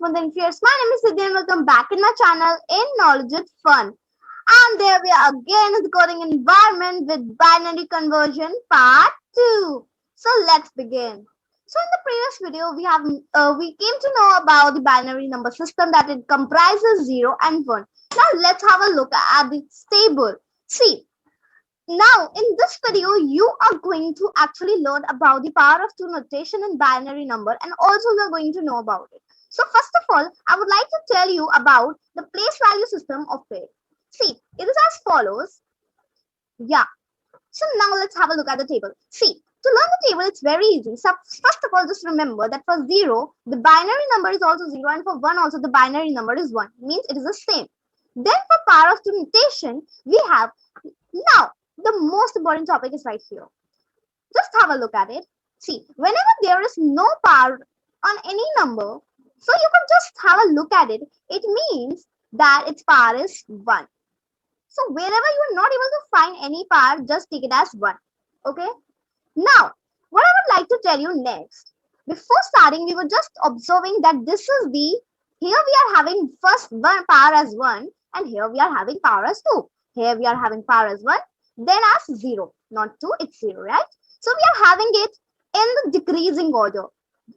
more than fears. My name is Siddhi and welcome back in my channel in Knowledge with Fun. And there we are again in the coding environment with binary conversion part 2. So let's begin. So in the previous video we came to know about the binary number system, that it comprises 0 and 1. Now let's have a look at the table. See, now, in this video, you are going to actually learn about the power of 2 notation in binary number, and also you are going to know about it. So first of all, I would like to tell you about the place value system of it. See, it is as follows. Yeah. So now let's have a look at the table. See, to learn the table, it's very easy. So first of all, just remember that for 0, the binary number is also 0, and for 1 also the binary number is 1. Means it is the same. Then for power of 2 notation, we have now. The most important topic is right here. Just have a look at it. See, whenever there is no power on any number, so you can just have a look at it. It means that its power is 1. So wherever you are not able to find any power, just take it as 1. Okay. Now, what I would like to tell you next. Before starting, we were just observing that this is the, here we are having first one power as 1, and here we are having power as 2. Here we are having power as 1. Then as 0, not 2, it's 0, right? So we are having it in the decreasing order.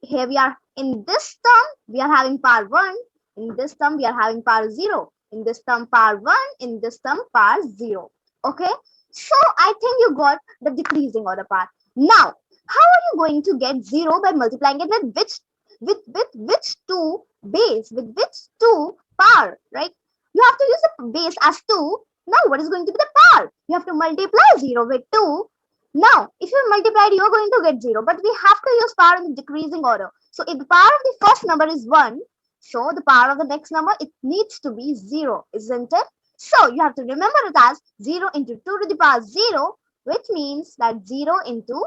Here we are in this term, we are having power 1. In this term, we are having power 0. In this term, power 1. In this term, power 0. Okay? So I think you got the decreasing order part. Now, how are you going to get 0 by multiplying it with which 2 base? With which 2 power, right? You have to use the base as 2. Now, what is going to be the power? You have to multiply 0 with 2. Now, if you multiply it, you are going to get 0. But we have to use power in the decreasing order. So, if the power of the first number is 1, so the power of the next number, it needs to be 0, isn't it? So, you have to remember it as 0 into 2 to the power 0, which means that 0 into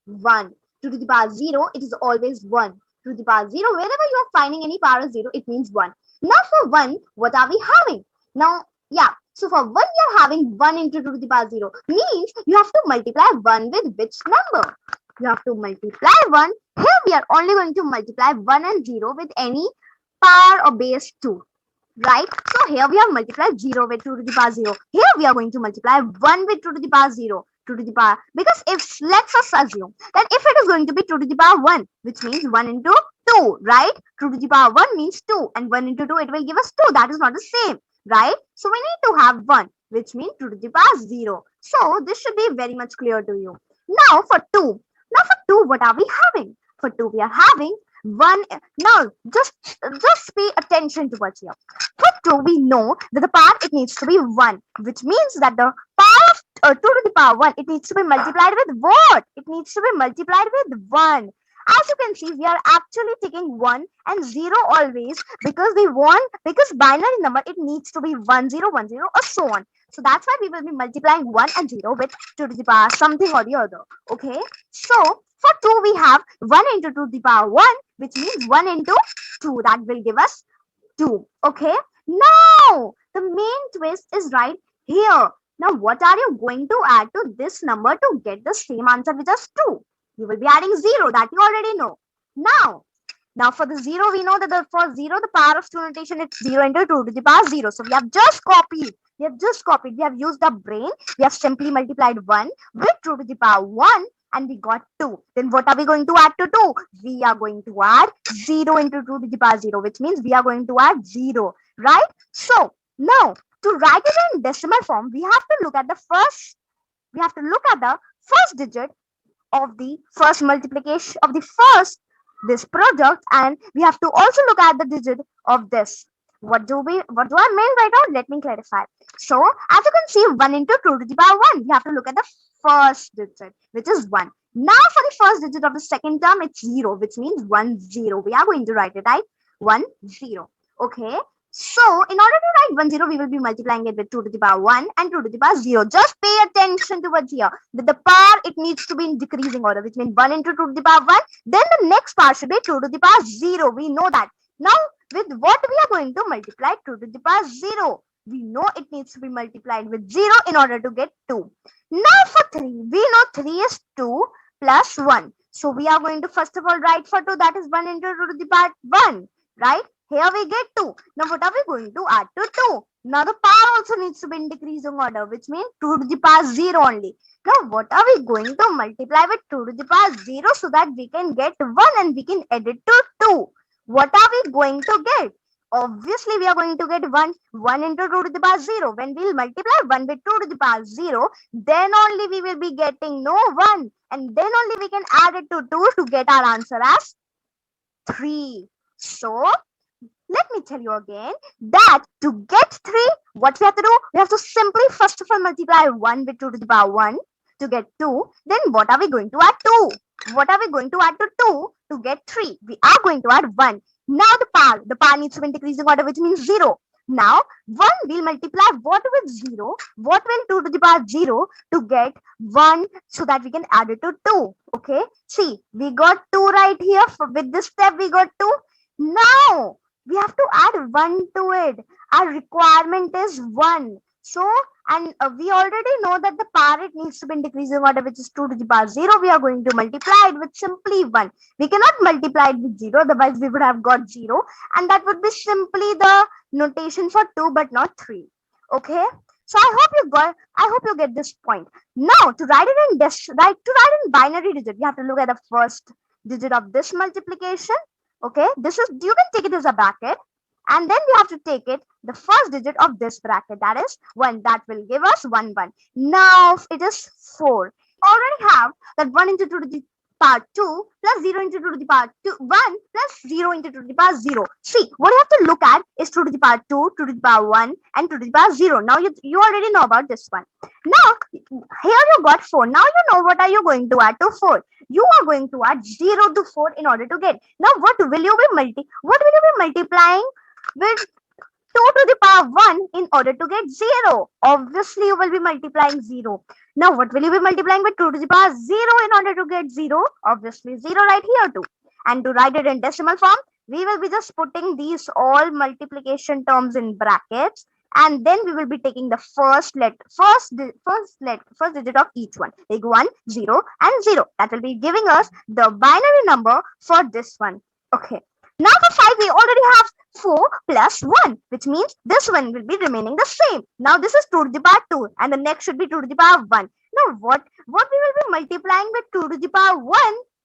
1. 2 to the power 0, it is always 1. 2 to the power 0, wherever you are finding any power of 0, it means 1. Now, for 1, what are we having? Now, yeah. So for 1, we are having 1 into 2 to the power 0. Means you have to multiply 1 with which number? You have to multiply 1. Here we are only going to multiply 1 and 0 with any power or base 2. Right? So here we have multiplied 0 with 2 to the power 0. Here we are going to multiply 1 with 2 to the power 0. 2 to the power. Because if, let's us assume that if it is going to be 2 to the power 1, which means 1 into 2, right? 2 to the power 1 means 2. And 1 into 2, it will give us 2. That is not the same. Right? So we need to have 1, which means 2 to the power 0. So this should be very much clear to you. Now for 2. Now for 2, what are we having? For 2, we are having 1. Now just pay attention to what's here. For 2, we know that the power, it needs to be 1, which means that the power of 2 to the power 1, it needs to be multiplied with what? It needs to be multiplied with 1. As you can see, we are actually taking 1 and 0 always because because binary number, it needs to be 1, 0, 1, 0 or so on. So that's why we will be multiplying 1 and 0 with 2 to the power something or the other. Okay. So for 2, we have 1 into 2 to the power 1, which means 1 into 2. That will give us 2. Okay. Now, the main twist is right here. Now, what are you going to add to this number to get the same answer, which is 2? You will be adding 0, that you already know. Now for the 0, we know that for 0, the power of 2 notation, it's 0 into 2 to the power 0. So we have just copied. We have used the brain. We have simply multiplied 1 with 2 to the power 1 and we got 2. Then what are we going to add to 2? We are going to add 0 into 2 to the power 0, which means we are going to add 0. Right? So now to write it in decimal form, we have to look at the first digit of the first multiplication of the first this product, and we have to also look at the digit of this. What do I mean right now? Let me clarify. So as you can see, 1 into 2 to the power 1, we have to look at the first digit, which is 1. Now for the first digit of the second term, it's 0, which means 1, 0. We are going to write it, right? 1, 0. Okay. So, in order to write 1, 0, we will be multiplying it with 2 to the power 1 and 2 to the power 0. Just pay attention to what's here. With the power, it needs to be in decreasing order, which means 1 into 2 to the power 1. Then the next power should be 2 to the power 0. We know that. Now, with what we are going to multiply 2 to the power 0? We know it needs to be multiplied with 0 in order to get 2. Now, for 3, we know 3 is 2 plus 1. So, we are going to first of all write for 2, that is 1 into 2 to the power 1. right? Here we get 2. Now what are we going to add to 2? Now the power also needs to be in decreasing order, which means 2 to the power 0 only. Now what are we going to multiply with 2 to the power 0 so that we can get 1 and we can add it to 2? What are we going to get? Obviously we are going to get 1 into 2 to the power 0. When we'll multiply 1 with 2 to the power 0, then only we will be getting 1, and then only we can add it to 2 to get our answer as 3. So let me tell you again that to get 3, what we have to do? We have to simply first of all multiply 1 with 2 to the power 1 to get 2. Then what are we going to add 2? What are we going to add to 2 to get 3? We are going to add 1. Now the power needs to be in decreasing order, which means 0. Now 1 will multiply what with 0? What will 2 to the power 0 to get 1 so that we can add it to 2? Okay, see, we got 2 right here. With this step we got 2. Now we have to add 1 to it. Our requirement is 1. So, and we already know that the power it needs to be in decreasing order, which is 2 to the power 0. We are going to multiply it with simply 1. We cannot multiply it with 0, otherwise we would have got 0. And that would be simply the notation for 2 but not 3. Okay. So I hope you get this point. Now to write it in write in binary digit, you have to look at the first digit of this multiplication. Okay, this is, you can take it as a bracket, and then we have to take it the first digit of this bracket, that is 1. That will give us 1 1. Now it is 4. Already have that 1 into 2 to the power 2 plus 0 into 2 to the power 2, 1 plus 0 into 2 to the power 0. See, what you have to look at is 2 to the power 2, 2 to the power 1, and 2 to the power 0. Now you already know about this one. Now here you got 4. Now you know what are you going to add to 4. You are going to add 0 to 4 in order to get. Now what will you be multiplying with 2 to the power 1 in order to get 0? Obviously you will be multiplying 0. Now what will you be multiplying with 2 to the power 0 in order to get 0? Obviously 0 right here too. And to write it in decimal form, we will be just putting these all multiplication terms in brackets, and then we will be taking the first digit of each one, like 1, 0 and 0. That will be giving us the binary number for this one. Okay, now for 5 we already have 4 plus 1, which means this one will be remaining the same. Now this is 2 to the power 2 and the next should be 2 to the power 1. Now what we will be multiplying with 2 to the power 1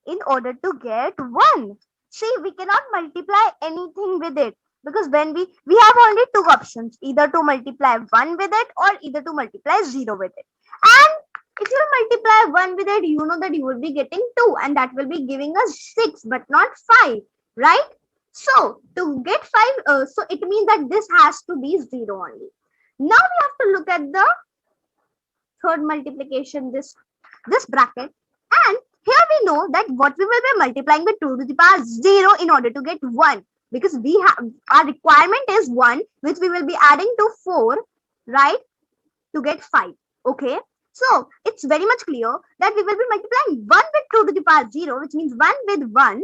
in order to get 1? See, we cannot multiply anything with it, because when we have only two options, either to multiply 1 with it or either to multiply 0 with it. And if you multiply 1 with it, you know that you will be getting 2, and that will be giving us 6 but not 5, right? So to get 5, so it means that this has to be 0 only. Now we have to look at the third multiplication, this bracket, and here we know that what we will be multiplying with 2 to the power 0 in order to get 1, because we have, our requirement is 1, which we will be adding to 4, right, to get 5. Okay, so it's very much clear that we will be multiplying 1 with 2 to the power 0, which means 1 with 1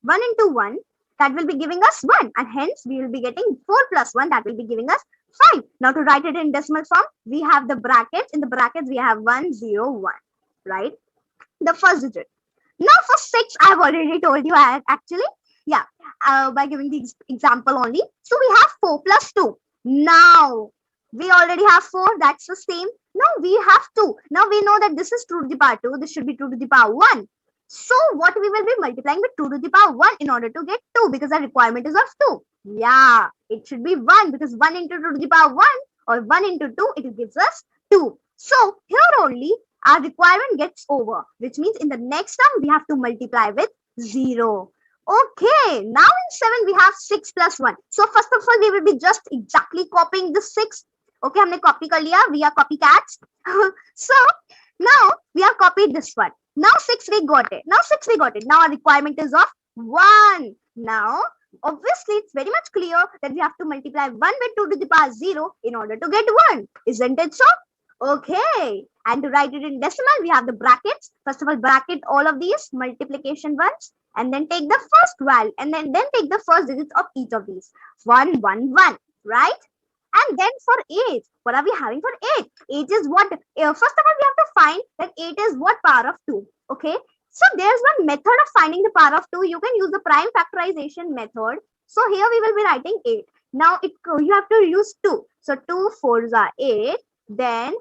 into 1, that will be giving us 1, and hence we will be getting 4 plus 1, that will be giving us 5. Now to write it in decimal form, we have the brackets. In the brackets we have 1 0 1, right, the first digit. Now for 6, I have already told you actually, yeah, by giving the example only. So we have 4 plus 2. Now we already have 4, that's the same. Now we have 2. Now we know that this is 2 to the power 2, this should be 2 to the power 1. So what we will be multiplying with 2 to the power 1 in order to get 2, because our requirement is of 2. Yeah, it should be 1, because 1 into 2 to the power 1 or 1 into 2, it gives us 2. So here only our requirement gets over, which means in the next term we have to multiply with 0. Okay, now in 7 we have 6 plus 1. So first of all we will be just exactly copying the 6. Okay, हमने copy कर लिया, we are copycats. So now we have copied this one. Now 6 we got it. Now our requirement is of 1. Now obviously it's very much clear that we have to multiply 1 with 2 to the power 0 in order to get 1. Isn't it so? Okay, and to write it in decimal, we have the brackets. First of all, bracket all of these multiplication ones, and then take the first value, and then take the first digits of each of these. 1 1 1, right? And then for 8, what are we having for 8? 8 is what? First of all, we have to find that 8 is what power of 2. Okay, so there's one method of finding the power of 2. You can use the prime factorization method. So here we will be writing 8. Now you have to use 2. So 2 4s are 8. Then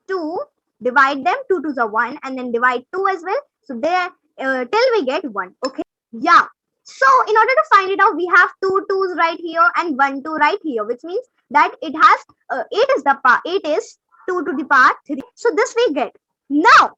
2, divide them, 2 2s are 1, and then divide 2 as well. So there till we get 1. Okay. Yeah. So in order to find it out, we have 2 2s right here and 1 2 right here, which means that it has 8 is 2 to the power 3. So this we get. Now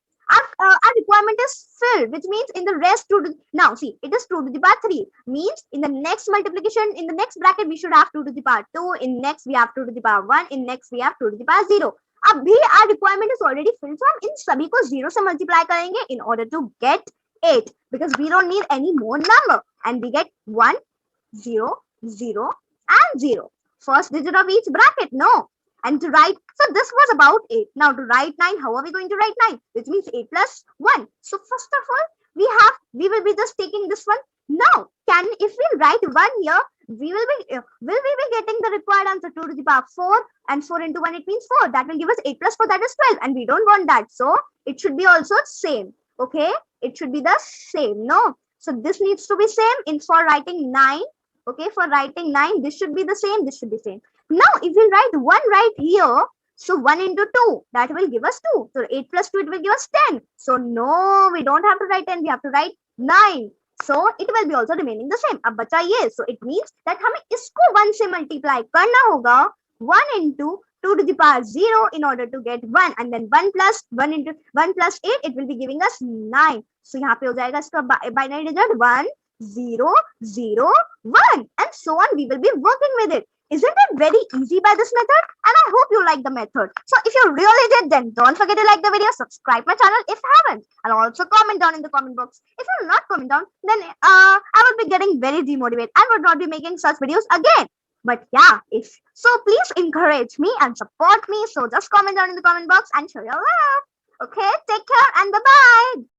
our requirement is filled, which means in the rest 2 to, now see, it is 2 to the power 3, means in the next multiplication, in the next bracket we should have 2 to the power 2, in next we have 2 to the power 1, in next we have 2 to the power 0. अभी our requirement is already filled, so हम इन सभी को 0 से multiply करेंगे in order to get 8, because we don't need any more number, and we get 1 0 0 and 0, first digit of each bracket. No. And to write, so this was about 8. Now to write 9, how are we going to write 9? Which means 8 plus 1. So first of all, we will be just taking this one. Now, if we write 1 here, will we be getting the required answer 2 to the power 4, and 4 into 1, it means 4. That will give us 8 plus 4, that is 12, and we don't want that. So it should be also same. Okay, it should be the same. No, so this needs to be same in for writing 9. Okay, for writing 9, this should be the same, this should be same. Now, if we write 1 right here, so 1 into 2, that will give us 2. So 8 plus 2, it will give us 10. So no, we don't have to write 10, we have to write 9. So it will be also remaining the same. अब बचा ये, so it means that हमें इसको 1 से multiply करना होगा, 1 into 2 to the power 0 in order to get 1, and then 1 plus 8, it will be giving us 9. So यहाँ पे हो जाएगा इसका binary digit 1 0 0 1, and so on. We will be working with it. Isn't it very easy by this method? And I hope you like the method. So if you really did, then don't forget to like the video, subscribe my channel if you haven't, and also comment down in the comment box. If you not comment down, then I will be getting very demotivated and would not be making such videos again. But yeah, please encourage me and support me. So just comment down in the comment box and show your love. Okay, take care and bye-bye.